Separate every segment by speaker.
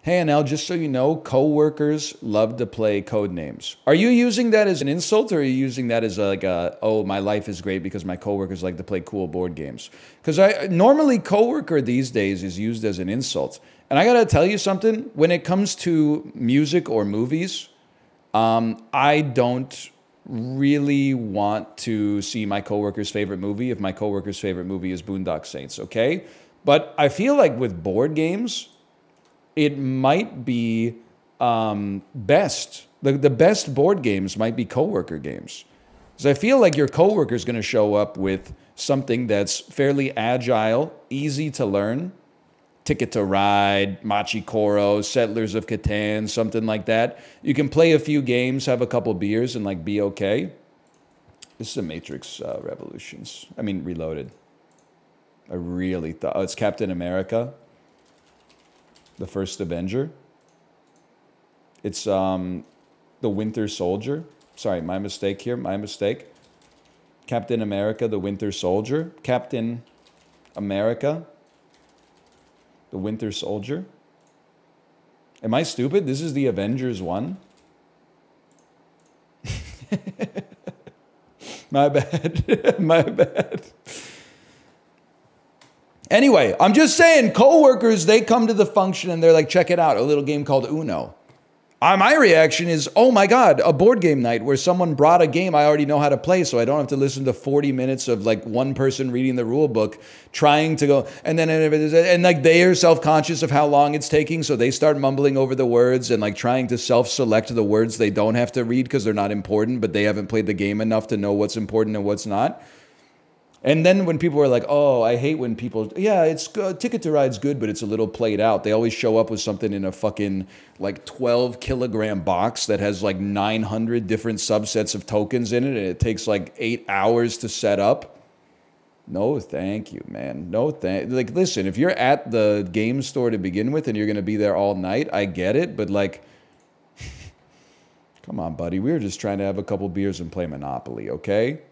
Speaker 1: Hey, Anel, just so you know, coworkers love to play code names. Are you using that as an insult, or are you using that as like a, oh, my life is great because my coworkers like to play cool board games? Because I normally coworker these days is used as an insult. And I gotta tell you something, when it comes to music or movies, I don't really want to see my coworker's favorite movie if my coworker's favorite movie is Boondock Saints, okay? But I feel like with board games, it might be best. The best board games might be coworker games. Because I feel like your coworker is going to show up with something that's fairly agile, easy to learn. Ticket to Ride, Machi Koro, Settlers of Catan, something like that. You can play a few games, have a couple beers, and like be okay. This is a Matrix Revolutions. I mean, Reloaded. I really thought... Oh, it's Captain America. The first Avenger. It's the Winter Soldier. Sorry, my mistake here. My mistake. Captain America, the Winter Soldier. Captain America, the Winter Soldier. Am I stupid? This is the Avengers 1. My bad. My bad. Anyway, I'm just saying, coworkers, they come to the function and they're like, check it out, a little game called Uno. My reaction is, oh my God, a board game night where someone brought a game I already know how to play, so I don't have to listen to 40 minutes of like one person reading the rule book, trying to go, and like they are self-conscious of how long it's taking, so they start mumbling over the words and like trying to self-select the words they don't have to read because they're not important, but they haven't played the game enough to know what's important and what's not. And then when people are like, oh, I hate when people, yeah, it's Ticket to Ride's good, but it's a little played out. They always show up with something in a fucking like 12-kilogram box that has like 900 different subsets of tokens in it, and it takes like 8 hours to set up. No, thank you, man. No, like, listen, if you're at the game store to begin with and you're going to be there all night, I get it, but like, come on, buddy. We were just trying to have a couple beers and play Monopoly, okay?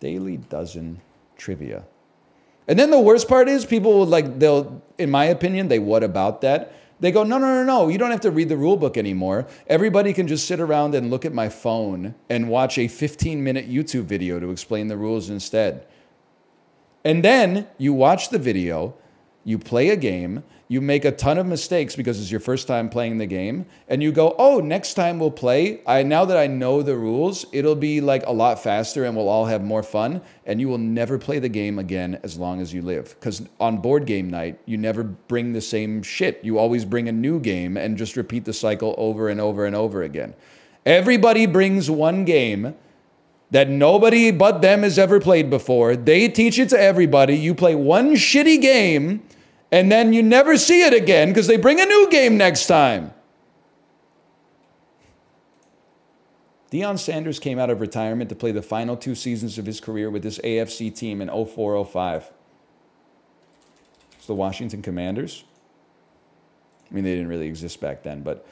Speaker 1: Daily Dozen trivia. And then the worst part is people will like, they'll, in my opinion, they what about that? They go, no, no, no, no, you don't have to read the rule book anymore. Everybody can just sit around and look at my phone and watch a 15-minute YouTube video to explain the rules instead. And then you watch the video, you play a game, you make a ton of mistakes because it's your first time playing the game, and you go, oh, next time we'll play. Now that I know the rules, it'll be like a lot faster and we'll all have more fun, and you will never play the game again as long as you live. Because on board game night, you never bring the same shit. You always bring a new game and just repeat the cycle over and over and over again. Everybody brings one game that nobody but them has ever played before. They teach it to everybody. You play one shitty game, and then you never see it again because they bring a new game next time. Deion Sanders came out of retirement to play the final 2 seasons of his career with this AFC team in 04-05. It's the Washington Commanders. I mean, they didn't really exist back then, but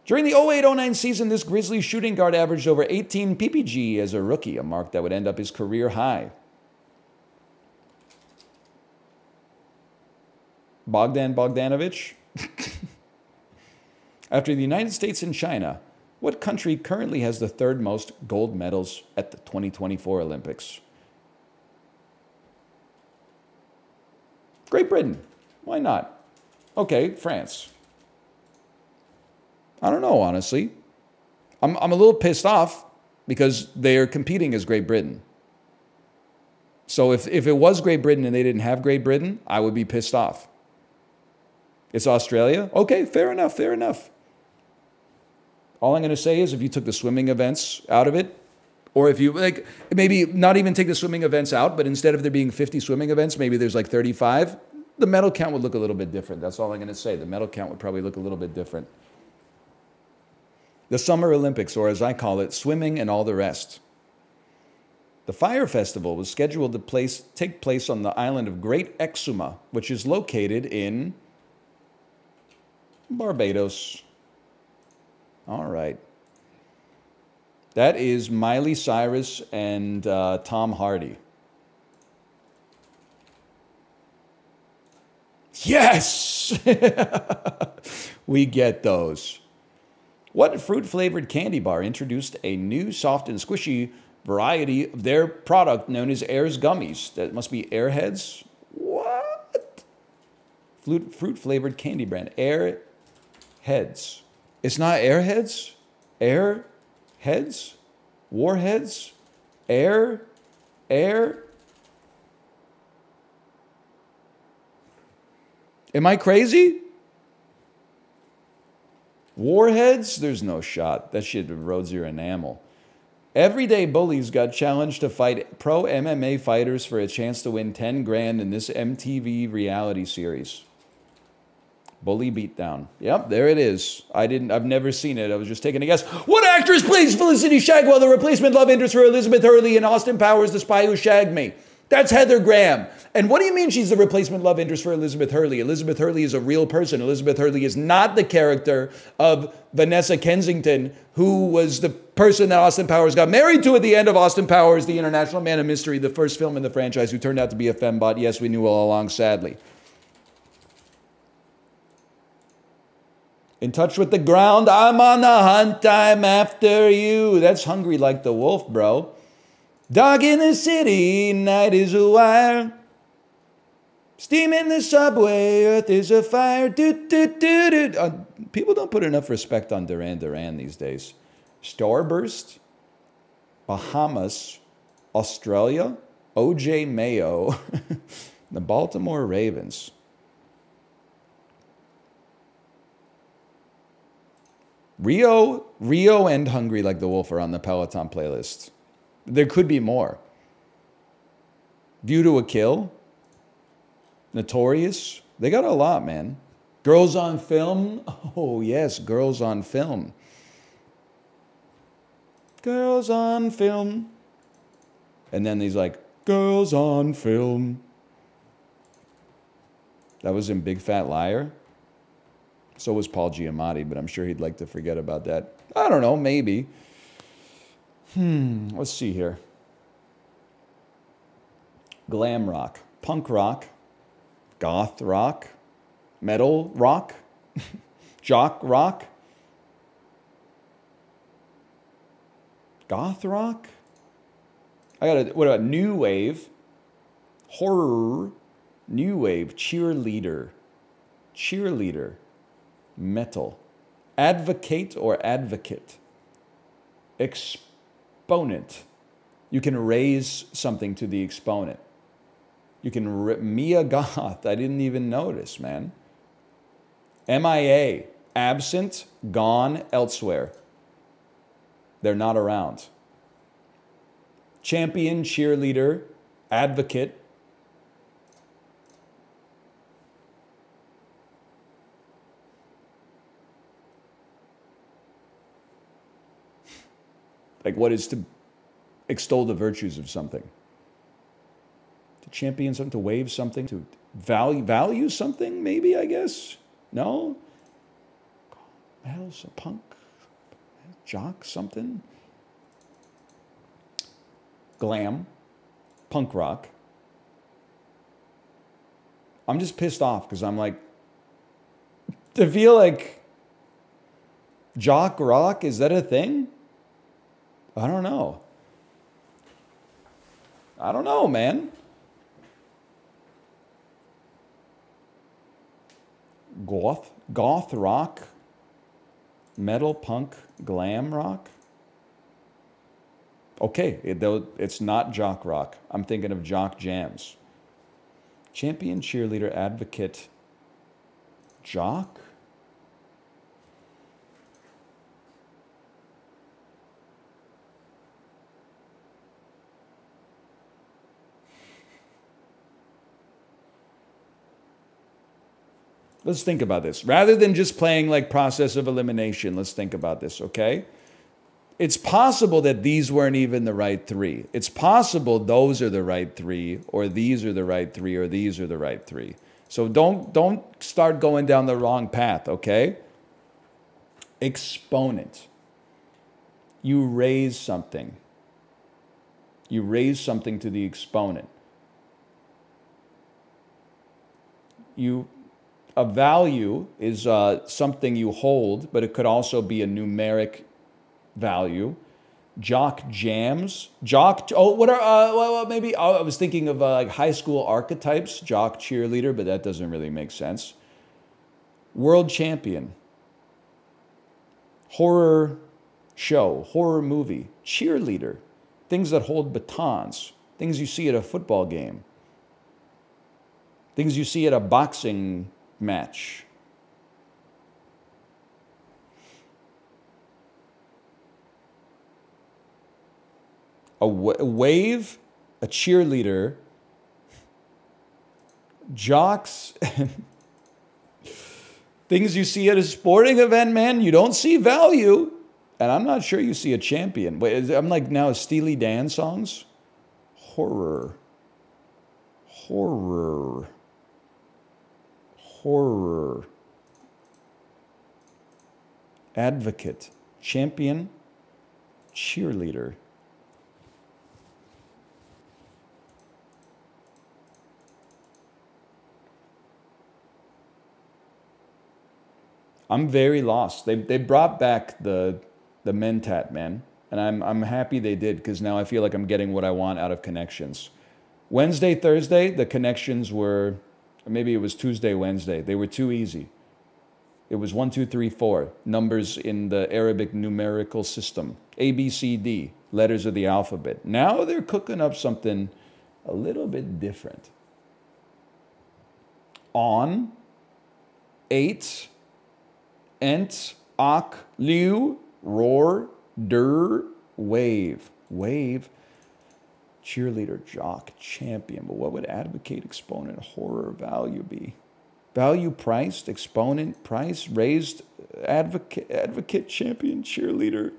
Speaker 1: during the 08-09 season, this Grizzlies shooting guard averaged over 18 PPG as a rookie, a mark that would end up his career high. Bogdan Bogdanovic. After the United States and China, what country currently has the 3rd most gold medals at the 2024 Olympics? Great Britain. Why not? Okay, France. I don't know, honestly. I'm a little pissed off because they are competing as Great Britain. So if it was Great Britain and they didn't have Great Britain, I would be pissed off. It's Australia? Okay, fair enough, fair enough. All I'm going to say is if you took the swimming events out of it, or if you, like, maybe not even take the swimming events out, but instead of there being 50 swimming events, maybe there's like 35, the medal count would look a little bit different. That's all I'm going to say. The medal count would probably look a little bit different. The Summer Olympics, or as I call it, swimming and all the rest. The Fire Festival was scheduled to take place on the island of Great Exuma, which is located in Barbados. All right. That is Miley Cyrus and Tom Hardy. Yes! We get those. What fruit-flavored candy bar introduced a new soft and squishy variety of their product known as Air's Gummies? That must be Airheads? What? Fruit-flavored candy brand. Airheads. It's not Airheads? Airheads? Warheads? Air? Am I crazy? Warheads? There's no shot. That shit erodes your enamel. Everyday bullies got challenged to fight pro MMA fighters for a chance to win 10 grand in this MTV reality series. Bully Beatdown. Yep, there it is. I've never seen it. I was just taking a guess. What actress plays Felicity Shagwell, the replacement love interest for Elizabeth Hurley in Austin Powers, The Spy Who Shagged Me? That's Heather Graham. And what do you mean she's the replacement love interest for Elizabeth Hurley? Elizabeth Hurley is a real person. Elizabeth Hurley is not the character of Vanessa Kensington, who was the person that Austin Powers got married to at the end of Austin Powers, The International Man of Mystery, the first film in the franchise, who turned out to be a fembot. Yes, we knew all along, sadly. In touch with the ground, I'm on the hunt, I'm after you. That's Hungry Like the Wolf, bro. Dog in the city, night is a wire. Steam in the subway, earth is a fire. People don't put enough respect on Duran Duran these days. Starburst, Bahamas, Australia, OJ Mayo, the Baltimore Ravens. Rio and Hungry Like the Wolf are on the Peloton playlist. There could be more. View to a Kill. Notorious. They got a lot, man. Girls on Film. Oh, yes, Girls on Film. Girls on Film. And then he's like, Girls on Film. That was in Big Fat Liar. So was Paul Giamatti, but I'm sure he'd like to forget about that. I don't know, maybe. Let's see here. Glam rock, punk rock, goth rock, metal rock, jock rock, goth rock. What about new wave, horror, new wave, cheerleader, metal, advocate or advocate, exponent. You can raise something to the exponent. You can Mia Goth. I didn't even notice, man. MIA, absent, gone, elsewhere. They're not around. Champion, cheerleader, advocate. Like, what is to extol the virtues of something? To champion something, to wave something, to value something, maybe, I guess? No? Metal, punk, jock, something? Glam, punk rock. I'm just pissed off because I'm like, to feel like jock rock, is that a thing? I don't know. I don't know, man. Goth rock, metal, punk, glam rock. Okay, it's not jock rock. I'm thinking of jock jams. Champion, cheerleader, advocate, jock? Let's think about this. Rather than just playing like process of elimination, let's think about this, okay? It's possible that these weren't even the right three. It's possible those are the right three, or these are the right three, or these are the right three. So don't start going down the wrong path, okay? Exponent. You raise something. You raise something to the exponent. You A value is something you hold, but it could also be a numeric value. Jock jams. Jock, oh, what are, well, maybe, I was thinking of like high school archetypes. Jock cheerleader, but that doesn't really make sense. World champion. Horror show, horror movie. Cheerleader. Things that hold batons. Things you see at a football game. Things you see at a boxing match. A wave, a cheerleader, jocks, things you see at a sporting event, man, you don't see value. And I'm not sure you see a champion. Wait, I'm like now Steely Dan songs. Horror. Horror. Horror. Advocate. Champion. Cheerleader. I'm very lost. They brought back the Mentat, man. And I'm happy they did, because now I feel like I'm getting what I want out of connections. Wednesday, Thursday, the connections were, or maybe it was Tuesday, Wednesday. They were too easy. It was 1, 2, 3, 4. Numbers in the Arabic numerical system. A, B, C, D. Letters of the alphabet. Now they're cooking up something a little bit different. On. 8. Ent. Ak. Liu. Roar. Der. Wave. Wave. Cheerleader, jock, champion. But what would advocate, exponent, horror, value be? Value, priced, exponent, price, raised, advocate, champion, cheerleader.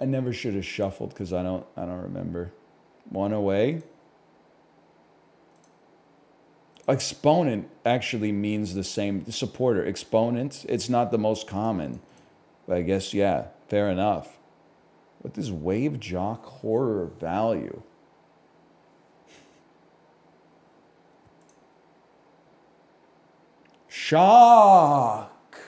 Speaker 1: I never should have shuffled because I don't remember. One away. Exponent actually means the same. Supporter, exponent. It's not the most common. But I guess, yeah, fair enough. What does wave, jock, horror, value? Shock.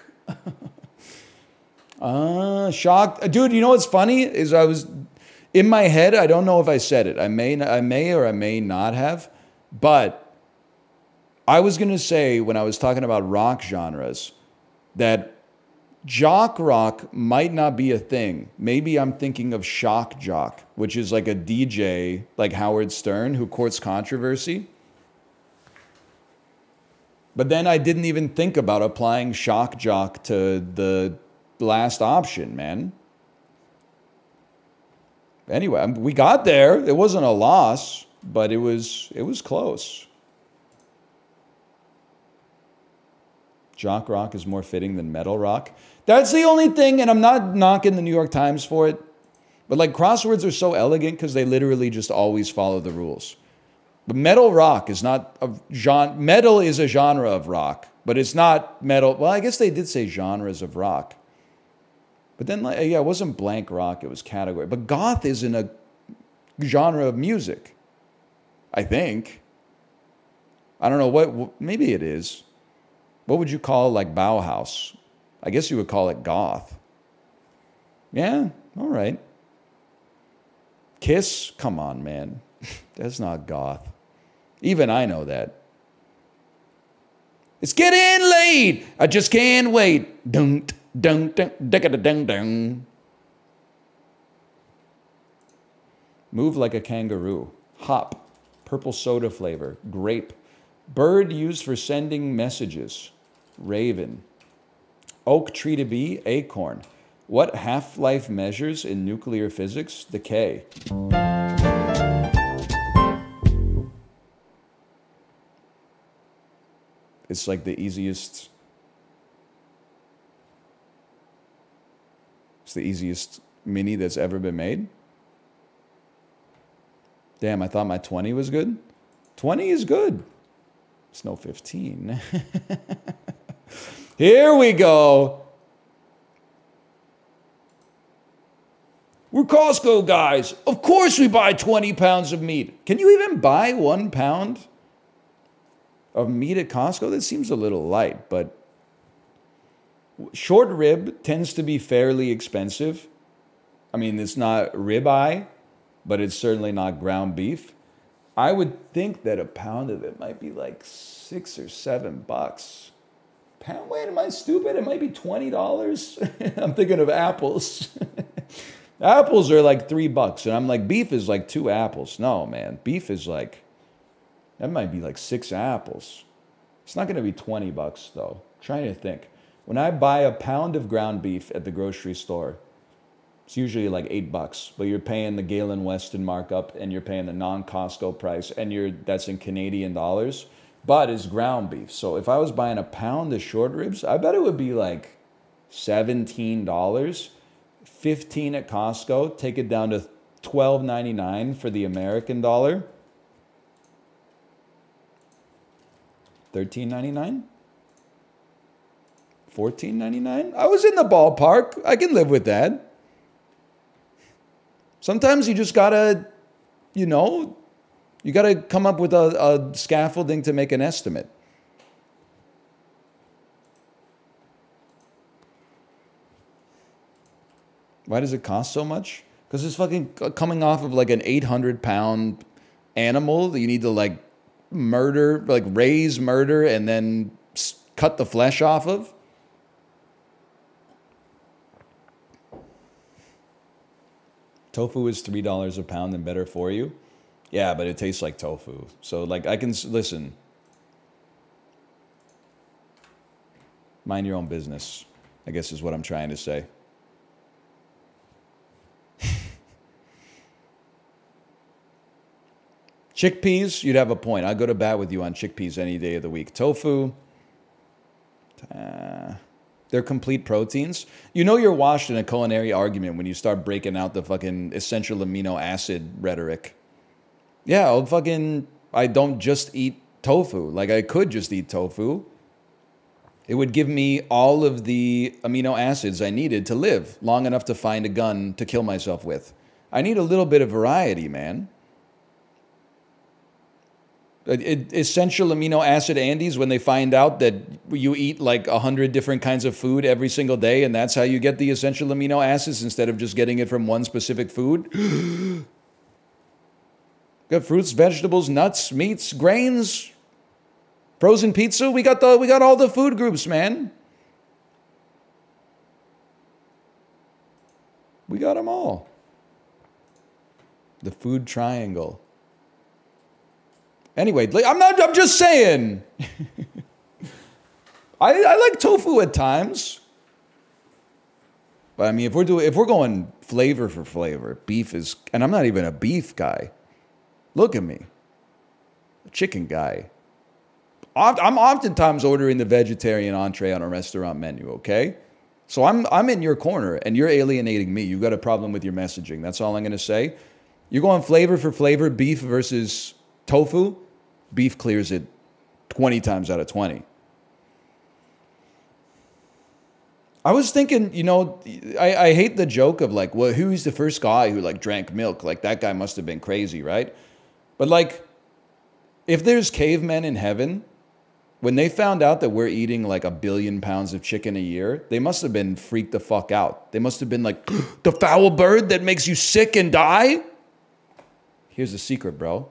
Speaker 1: Shock. Dude, you know what's funny? Is I was, in my head, I don't know if I said it. I may or I may not have. But I was going to say, when I was talking about rock genres, that jock rock might not be a thing. Maybe I'm thinking of shock jock, which is like a DJ like Howard Stern who courts controversy. But then I didn't even think about applying shock jock to the last option, man. Anyway, we got there. It wasn't a loss, but it was close. Jock rock is more fitting than metal rock. That's the only thing, and I'm not knocking the New York Times for it, but like crosswords are so elegant because they literally just always follow the rules. But metal rock is not a genre. Metal is a genre of rock, but it's not metal. Well, I guess they did say genres of rock. But then, like, yeah, it wasn't blank rock, it was category. But goth isn't a genre of music, I think. I don't know what, maybe it is. What would you call like Bauhaus? I guess you would call it goth. Yeah, all right. Kiss? Come on, man. That's not goth. Even I know that. It's getting late. I just can't wait. Dun, dun, dun, dun, dun, dun. Move like a kangaroo. Hop. Purple soda flavor. Grape. Bird used for sending messages. Raven. Oak tree to be. Acorn. What half-life measures in nuclear physics? Decay. It's like the easiest. It's the easiest mini that's ever been made. Damn, I thought my 20 was good. 20 is good. It's no 15. Here we go. We're Costco guys. Of course we buy 20 pounds of meat. Can you even buy 1 pound of meat at Costco? That seems a little light, but short rib tends to be fairly expensive. I mean, it's not ribeye, but it's certainly not ground beef. I would think that a pound of it might be like $6 or $7. Pound? Wait, am I stupid? It might be $20. I'm thinking of apples. Apples are like $3, and I'm like, beef is like 2 apples. No, man, beef is like, that might be like 6 apples. It's not going to be $20 though. I'm trying to think. When I buy a pound of ground beef at the grocery store, it's usually like $8, but you're paying the Galen Weston markup, and you're paying the non-Costco price, and that's in Canadian dollars, but it's ground beef. So if I was buying a pound of short ribs, I bet it would be like $17. 15 at Costco, take it down to $12.99 for the American dollar. $13.99? $14.99? I was in the ballpark. I can live with that. Sometimes you just gotta, you gotta come up with a scaffolding to make an estimate. Why does it cost so much? Because it's fucking coming off of like an 800-pound animal that you need to like murder, like raise, murder, and then cut the flesh off of. Tofu is $3 a pound and better for you. Yeah, but it tastes like tofu. So like I can, listen. Mind your own business, I guess is what I'm trying to say. Chickpeas, you'd have a point. I'd go to bat with you on chickpeas any day of the week. Tofu, they're complete proteins. You know you're washed in a culinary argument when you start breaking out the fucking essential amino acid rhetoric. Yeah, I don't just eat tofu. Like, I could just eat tofu. It would give me all of the amino acids I needed to live long enough to find a gun to kill myself with. I need a little bit of variety, man. Essential amino acid Andes, when they find out that you eat like 100 different kinds of food every single day, and that's how you get the essential amino acids instead of just getting it from one specific food. Got fruits, vegetables, nuts, meats, grains, frozen pizza. We got all the food groups, man. We got them all. The food triangle. Anyway, I'm just saying. I like tofu at times. But I mean, if we're going flavor for flavor, beef is, and I'm not even a beef guy. Look at me. A chicken guy. I'm oftentimes ordering the vegetarian entree on a restaurant menu, okay? So I'm in your corner, and you're alienating me. You've got a problem with your messaging. That's all I'm going to say. You're going flavor for flavor, beef versus tofu. Beef clears it 20 times out of 20. I was thinking, I hate the joke of like, well, who's the first guy who like drank milk? Like, that guy must have been crazy, right? But like, if there's cavemen in heaven, when they found out that we're eating like 1 billion pounds of chicken a year, they must have been freaked the fuck out. They must have been like, the foul bird that makes you sick and die? Here's the secret, bro.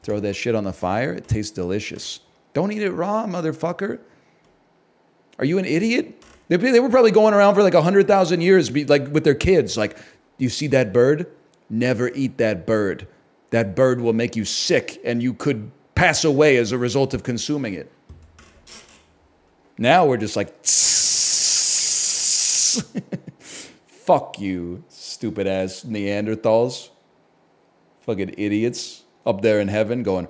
Speaker 1: Throw that shit on the fire. It tastes delicious. Don't eat it raw, motherfucker. Are you an idiot? They were probably going around for like 100,000 years, like with their kids. Like, you see that bird? Never eat that bird. That bird will make you sick, and you could pass away as a result of consuming it. Now we're just like, fuck you, stupid ass Neanderthals. Fucking idiots. Up there in heaven going,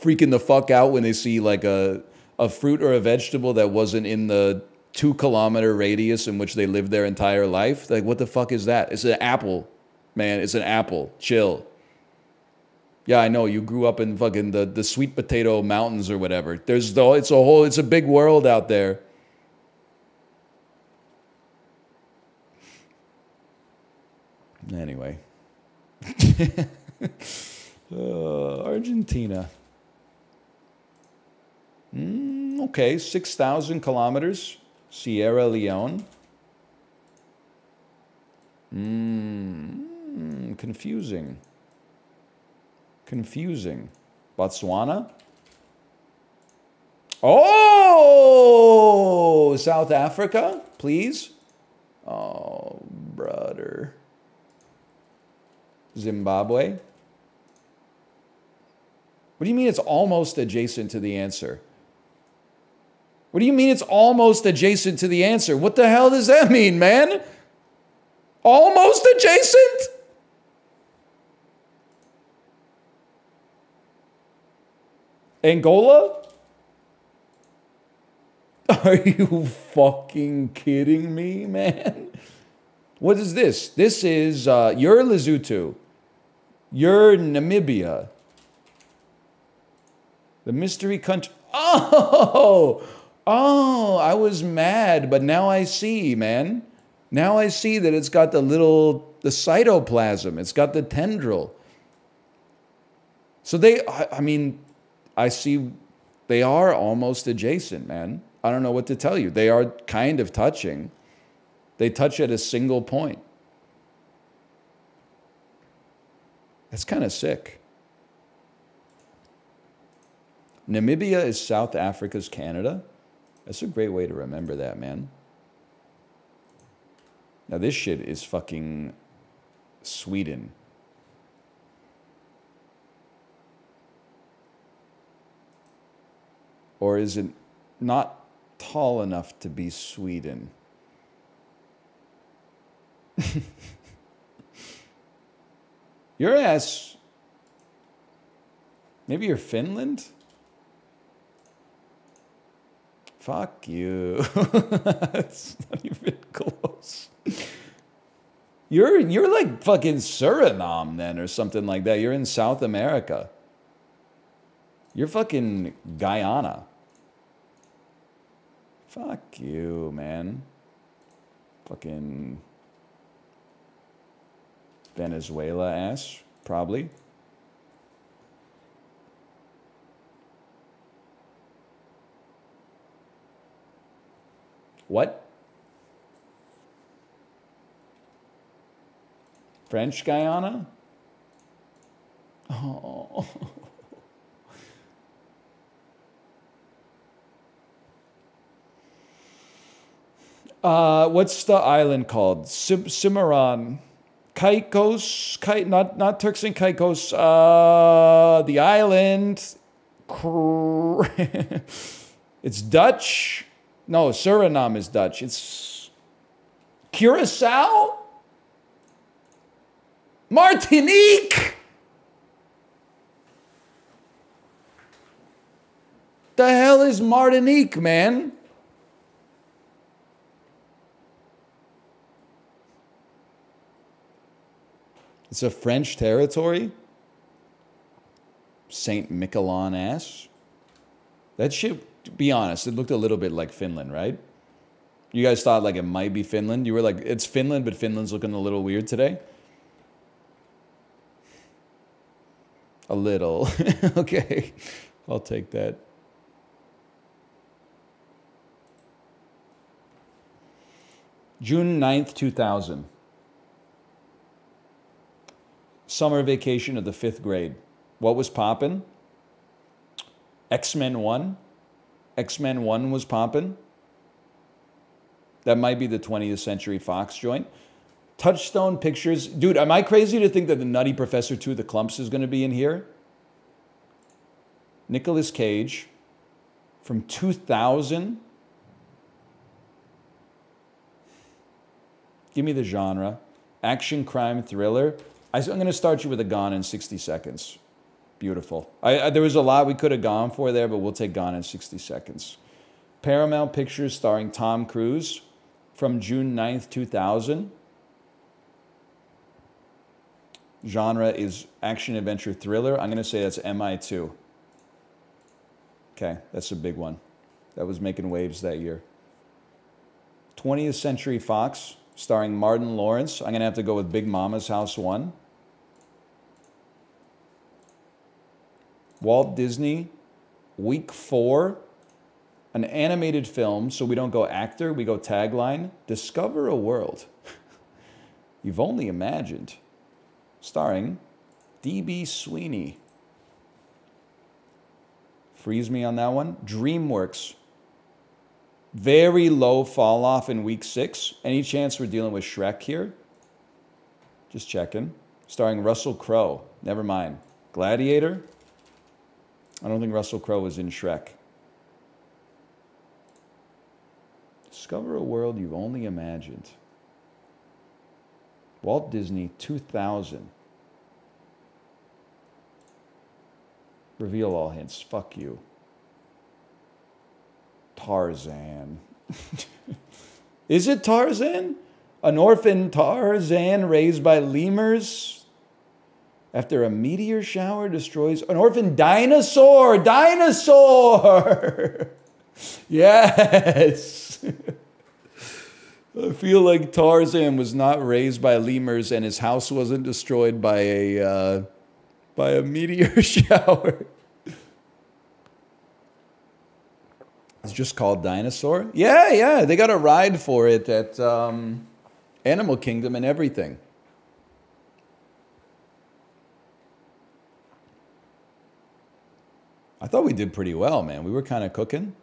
Speaker 1: freaking the fuck out when they see like a fruit or a vegetable that wasn't in the 2-kilometer radius in which they lived their entire life. Like, what the fuck is that? It's an apple, man. It's an apple. Chill. Yeah, I know. You grew up in fucking the sweet potato mountains or whatever. It's a big world out there. Anyway. Argentina. Okay, 6,000 kilometers. Sierra Leone. Confusing. Confusing. Botswana. Oh! South Africa, please. Oh, brother. Zimbabwe. What do you mean it's almost adjacent to the answer? What do you mean it's almost adjacent to the answer? What the hell does that mean, man? Almost adjacent? Angola? Are you fucking kidding me, man? What is this? This is, you're Lesotho. You're Namibia. The mystery country. Oh! Oh, I was mad, but now I see, man. Now I see that it's got the cytoplasm. It's got the tendril. So I mean, I see they are almost adjacent, man. I don't know what to tell you. They are kind of touching. They touch at a single point. That's kind of sick. Namibia is South Africa's Canada. That's a great way to remember that, man. Now this shit is fucking Sweden. Or is it not tall enough to be Sweden? Your ass. Maybe you're Finland? Fuck you. It's not even close. You're like fucking Suriname then or something like that. You're in South America. You're fucking Guyana. Fuck you, man. Fucking Venezuela ass, probably. What? French Guyana? Oh. What's the island called? Cimarron. Caicos? Not Turks and Caicos. The island. It's Dutch. No, Suriname is Dutch. It's Curacao? Martinique! The hell is Martinique, man? It's a French territory? Saint Miquelon ass? That shit, to be honest, it looked a little bit like Finland, right? You guys thought like it might be Finland? You were like, it's Finland, but Finland's looking a little weird today? A little. Okay, I'll take that. June 9th, 2000. Summer vacation of the 5th grade. What was poppin'? X-Men 1. X-Men 1 was poppin'. That might be the 20th Century Fox joint. Touchstone Pictures. Dude, am I crazy to think that the Nutty Professor 2 The Clumps is going to be in here? Nicolas Cage from 2000. Give me the genre. Action, crime, thriller. I'm going to start you with a Gone in 60 Seconds. Beautiful. There was a lot we could have gone for there, but we'll take Gone in 60 Seconds. Paramount Pictures starring Tom Cruise from June 9th, 2000. Genre is action, adventure, thriller. I'm going to say that's MI2. Okay, that's a big one. That was making waves that year. 20th Century Fox starring Martin Lawrence. I'm going to have to go with Big Mama's House 1. Walt Disney, week 4. An animated film, so we don't go actor, we go tagline. Discover a world you've only imagined. Starring D.B. Sweeney. Freeze me on that one. DreamWorks. Very low fall off in week 6. Any chance we're dealing with Shrek here? Just checking. Starring Russell Crowe. Never mind. Gladiator. I don't think Russell Crowe was in Shrek. Discover a world you've only imagined. Walt Disney 2000. Reveal all hints. Fuck you. Tarzan. Is it Tarzan? An orphan Tarzan raised by lemurs after a meteor shower destroys an orphan dinosaur. Dinosaur. Yes. I feel like Tarzan was not raised by lemurs and his house wasn't destroyed by a meteor shower. It's just called Dinosaur? Yeah. They got a ride for it at Animal Kingdom and everything. I thought we did pretty well, man. We were kind of cooking.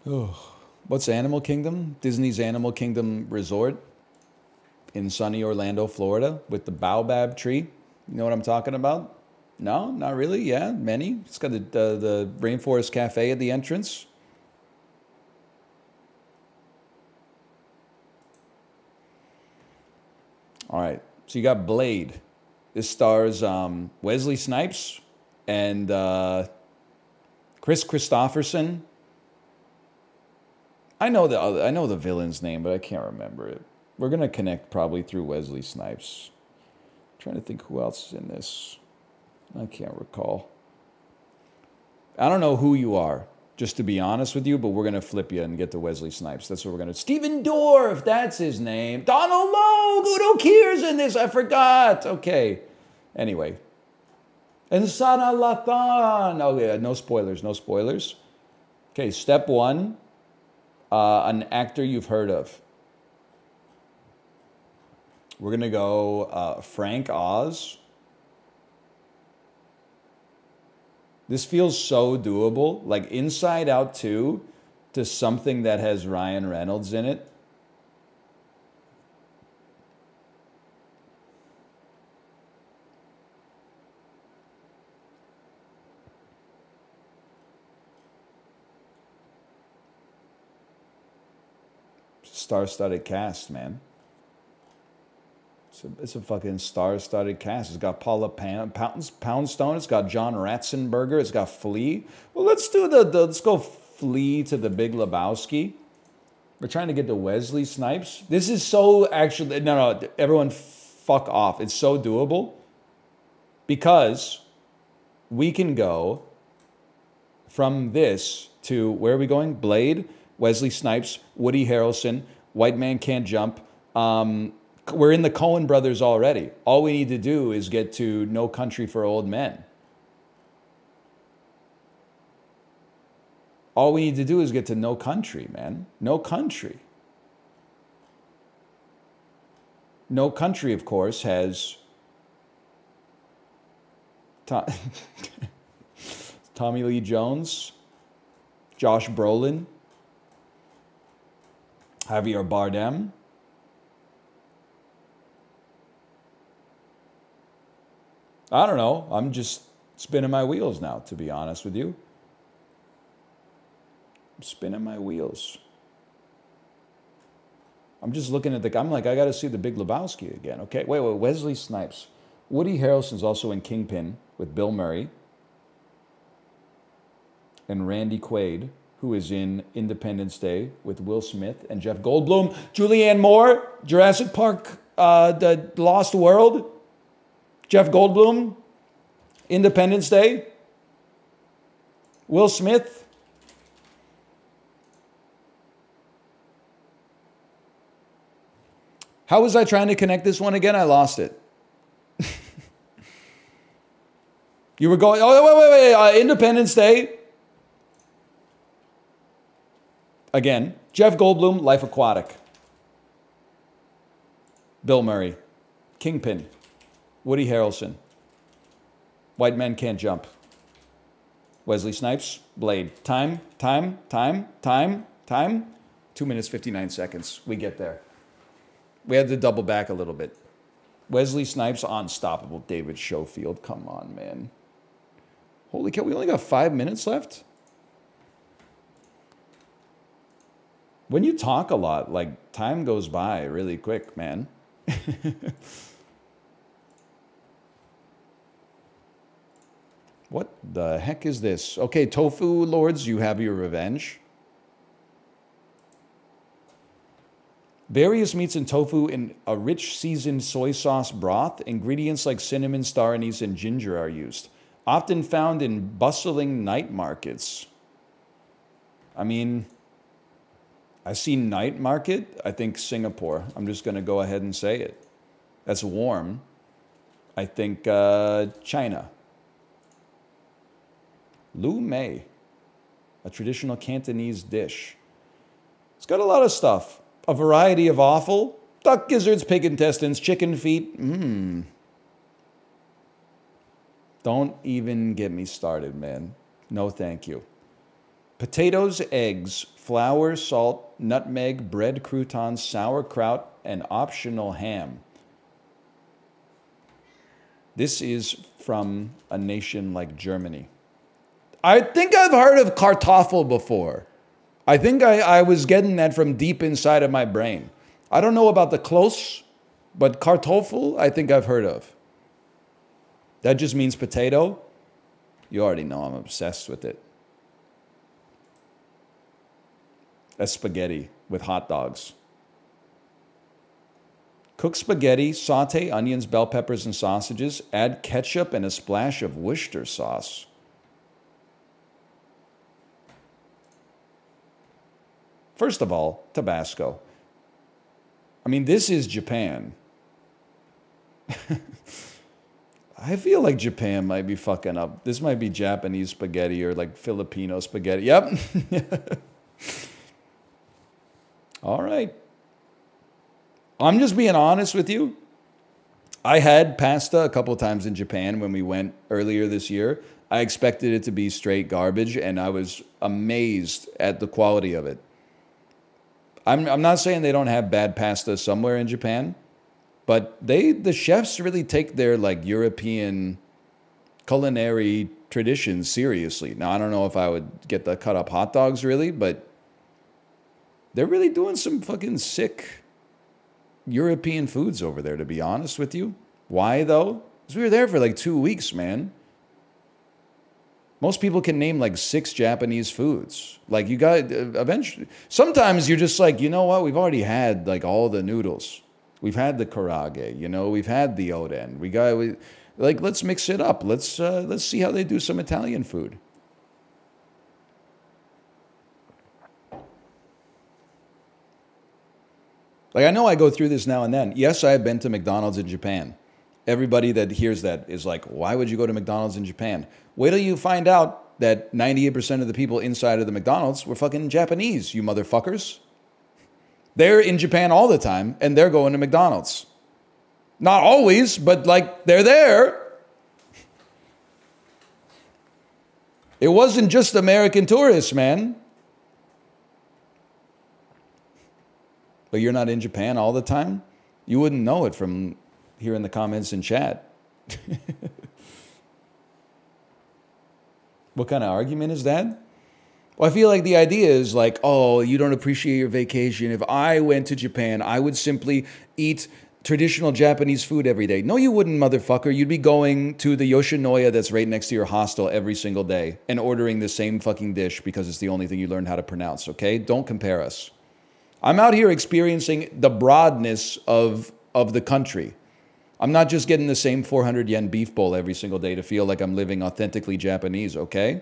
Speaker 1: Oh, what's Animal Kingdom? Disney's Animal Kingdom Resort in sunny Orlando, Florida, with the baobab tree. You know what I'm talking about? No, not really. Yeah, many. It's got the Rainforest Cafe at the entrance. All right, so you got Blade. This stars Wesley Snipes and Chris Christopherson. I know the villain's name, but I can't remember it. We're gonna connect probably through Wesley Snipes. I'm trying to think who else is in this. I can't recall. I don't know who you are, just to be honest with you, but we're gonna flip you and get to Wesley Snipes. That's what we're gonna. Stephen Dorff, that's his name. Donald Logue, Udo Kier's in this. I forgot. Okay. Anyway. And Sana Lathan. Oh yeah, no spoilers. No spoilers. Okay, step 1. An actor you've heard of. We're going to go Frank Oz. This feels so doable. Like Inside Out 2 to something that has Ryan Reynolds in it. Star-studded cast, man. It's a fucking star-studded cast. It's got Paula Poundstone. It's got John Ratzenberger. It's got Flea. Well, let's go Flea to the Big Lebowski. We're trying to get to Wesley Snipes. This is so actually no. Everyone, fuck off. It's so doable because we can go from this to where are we going? Blade, Wesley Snipes, Woody Harrelson. White Man Can't Jump. We're in the Coen brothers already. All we need to do is get to No Country for Old Men. All we need to do is get to No Country, man. No Country. No Country, of course, has Tommy Lee Jones, Josh Brolin, Javier Bardem. I don't know. I'm just spinning my wheels now, to be honest with you. I'm spinning my wheels. I'm just looking at I'm like, I got to see the Big Lebowski again. Okay, wait, Wesley Snipes. Woody Harrelson's also in Kingpin with Bill Murray. And Randy Quaid, who is in Independence Day with Will Smith and Jeff Goldblum. Julianne Moore, Jurassic Park, The Lost World. Jeff Goldblum, Independence Day. Will Smith. How was I trying to connect this one again? I lost it. You were going, oh, wait. Independence Day. Again, Jeff Goldblum, Life Aquatic. Bill Murray, Kingpin. Woody Harrelson, White Men Can't Jump. Wesley Snipes, Blade. Time. 2 minutes, 59 seconds. We get there. We had to double back a little bit. Wesley Snipes, Unstoppable. David Schofield. Come on, man. Holy cow, we only got 5 minutes left? When you talk a lot, like, time goes by really quick, man. What the heck is this? Okay, Tofu Lords, you have your revenge. Various meats and tofu in a rich seasoned soy sauce broth. Ingredients like cinnamon, star anise, and ginger are used. Often found in bustling night markets. I mean, I see night market. I think Singapore. I'm just going to go ahead and say it. That's warm. I think China. Lu Mei, a traditional Cantonese dish. It's got a lot of stuff. A variety of offal. Duck gizzards, pig intestines, chicken feet. Don't even get me started, man. No thank you. Potatoes, eggs, flour, salt, nutmeg, bread, croutons, sauerkraut, and optional ham. This is from a nation like Germany. I think I've heard of Kartoffel before. I think I was getting that from deep inside of my brain. I don't know about the close, but Kartoffel, I think I've heard of. That just means potato. You already know I'm obsessed with it. That's spaghetti with hot dogs. Cook spaghetti, saute onions, bell peppers, and sausages. Add ketchup and a splash of Worcester sauce. First of all, Tabasco. I mean, this is Japan. I feel like Japan might be fucking up. This might be Japanese spaghetti or like Filipino spaghetti. Yep. All right. I'm just being honest with you. I had pasta a couple of times in Japan when we went earlier this year. I expected it to be straight garbage, and I was amazed at the quality of it. I'm not saying they don't have bad pasta somewhere in Japan, but the chefs really take their like European culinary traditions seriously. Now, I don't know if I would get the cut up hot dogs really, but they're really doing some fucking sick European foods over there, to be honest with you. Why though? Because we were there for like 2 weeks, man. Most people can name like 6 Japanese foods. Like you got eventually. Sometimes you're just like, you know what? We've already had like all the noodles. We've had the karage. You know, we've had the oden. Like let's mix it up. Let's see how they do some Italian food. Like I know I go through this now and then. Yes, I have been to McDonald's in Japan. Everybody that hears that is like, why would you go to McDonald's in Japan? Wait till you find out that 98% of the people inside of the McDonald's were fucking Japanese, you motherfuckers. They're in Japan all the time, and they're going to McDonald's. Not always, but like, they're there. It wasn't just American tourists, man. But you're not in Japan all the time? You wouldn't know it from here in the comments in chat. What kind of argument is that? Well, I feel like the idea is like, oh, you don't appreciate your vacation. If I went to Japan, I would simply eat traditional Japanese food every day. No, you wouldn't, motherfucker. You'd be going to the Yoshinoya that's right next to your hostel every single day and ordering the same fucking dish because it's the only thing you learned how to pronounce, okay? Don't compare us. I'm out here experiencing the broadness of the country. I'm not just getting the same 400 yen beef bowl every single day to feel like I'm living authentically Japanese, okay?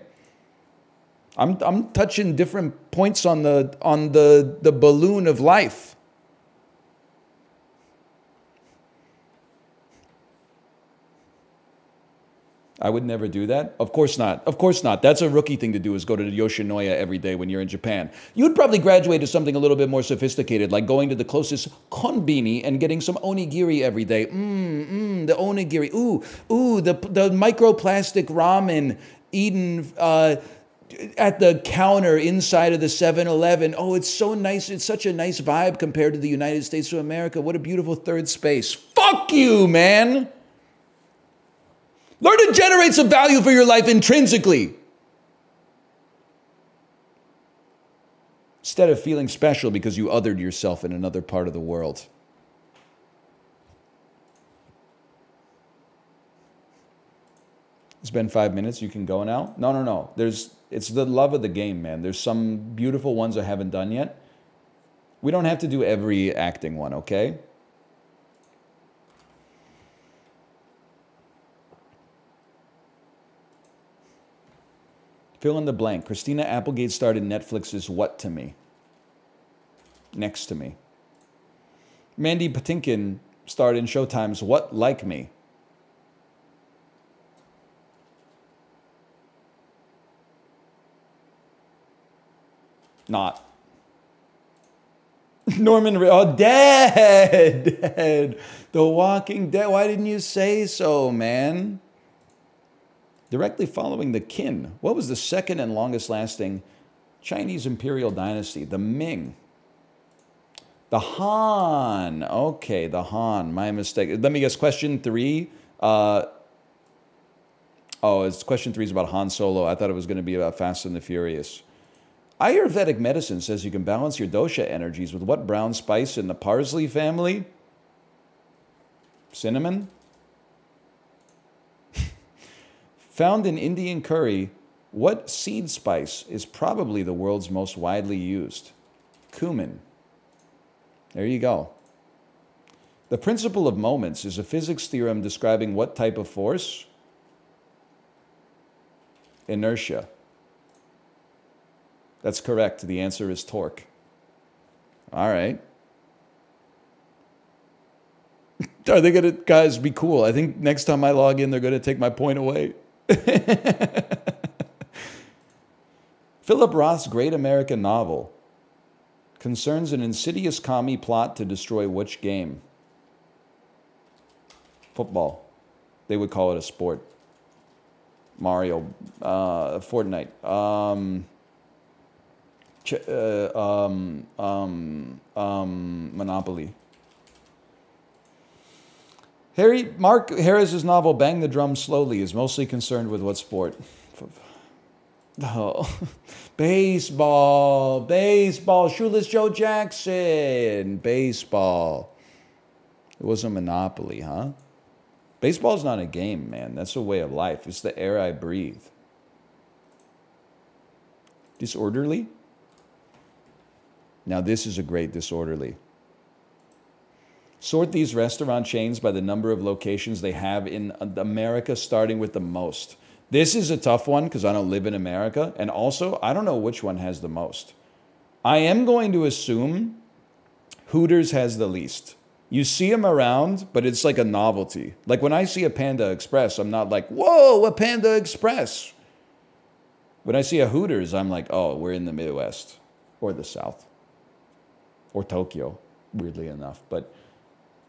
Speaker 1: I'm touching different points on the balloon of life. I would never do that. Of course not. Of course not. That's a rookie thing to do, is go to the Yoshinoya every day when you're in Japan. You'd probably graduate to something a little bit more sophisticated, like going to the closest konbini and getting some onigiri every day. The onigiri. The microplastic ramen eaten at the counter inside of the 7-Eleven. Oh, it's so nice. It's such a nice vibe compared to the United States of America. What a beautiful third space. Fuck you, man. Learn to generate some value for your life intrinsically, instead of feeling special because you othered yourself in another part of the world. It's been 5 minutes. You can go now. No. It's the love of the game, man. There's some beautiful ones I haven't done yet. We don't have to do every acting one, okay? Fill in the blank. Christina Applegate started Netflix's What to Me? Next to Me. Mandy Patinkin starred in Showtime's What Like Me? Not. Dead. The Walking Dead. Why didn't you say so, man? Directly following the Qin. What was the second and longest lasting Chinese imperial dynasty? The Ming. The Han. Okay, the Han. My mistake. Let me guess. Question 3. It's question 3 is about Han Solo. I thought it was going to be about Fast and the Furious. Ayurvedic medicine says you can balance your dosha energies with what brown spice in the parsley family? Cinnamon? Found in Indian curry, what seed spice is probably the world's most widely used? Cumin. There you go. The principle of moments is a physics theorem describing what type of force? Inertia. That's correct. The answer is torque. All right. Are they going to, guys, be cool? I think next time I log in, they're going to take my point away. Philip Roth's great American novel concerns an insidious commie plot to destroy which game? Football. They would call it a sport. Mario. Fortnite. Monopoly. Mark Harris's novel Bang the Drum Slowly is mostly concerned with what sport? Oh, baseball. Shoeless Joe Jackson. Baseball. It wasn't Monopoly, huh? Baseball's not a game, man. That's a way of life. It's the air I breathe. Disorderly? Now this is a great disorderly. Sort these restaurant chains by the number of locations they have in America, starting with the most. This is a tough one because I don't live in America. And also, I don't know which one has the most. I am going to assume Hooters has the least. You see them around, but it's like a novelty. Like when I see a Panda Express, I'm not like, whoa, a Panda Express. When I see a Hooters, I'm like, oh, we're in the Midwest or the South or Tokyo, weirdly enough. But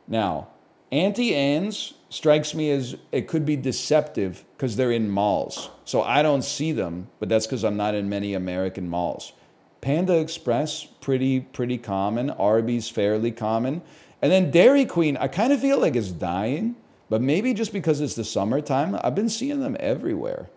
Speaker 1: now, Auntie Anne's strikes me as it could be deceptive because they're in malls. So I don't see them, but that's because I'm not in many American malls. Panda Express, pretty common. Arby's, fairly common. And then Dairy Queen, I kind of feel like it's dying, but maybe just because it's the summertime, I've been seeing them everywhere.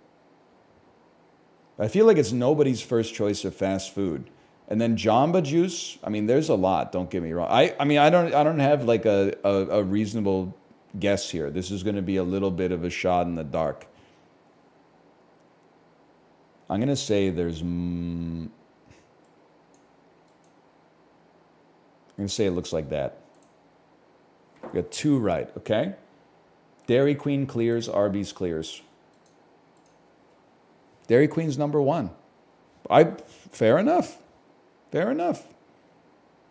Speaker 1: I feel like it's nobody's first choice of fast food. And then Jamba Juice, I mean, there's a lot, don't get me wrong. I mean, I don't have like a reasonable guess here. This is going to be a little bit of a shot in the dark. I'm going to say there's... I'm going to say it looks like that. We got 2 right, okay? Dairy Queen clears, Arby's clears. Dairy Queen's number 1. Fair enough. Fair enough.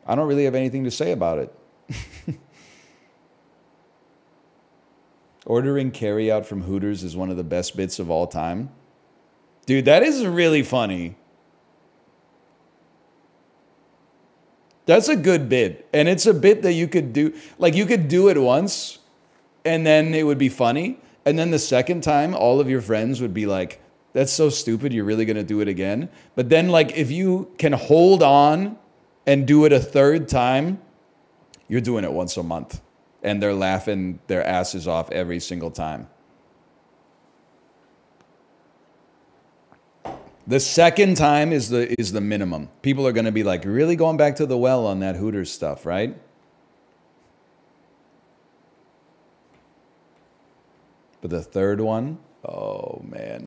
Speaker 1: I don't really have anything to say about it. Ordering carryout from Hooters is one of the best bits of all time. Dude, that is really funny. That's a good bit. And it's a bit that you could do. Like, you could do it once, and then it would be funny. And then the second time, all of your friends would be like, that's so stupid, you're really going to do it again? But then, like, if you can hold on and do it a third time, you're doing it once a month. And they're laughing their asses off every single time. The second time is the minimum. People are going to be like, really going back to the well on that Hooters stuff, right? But the third one, oh man.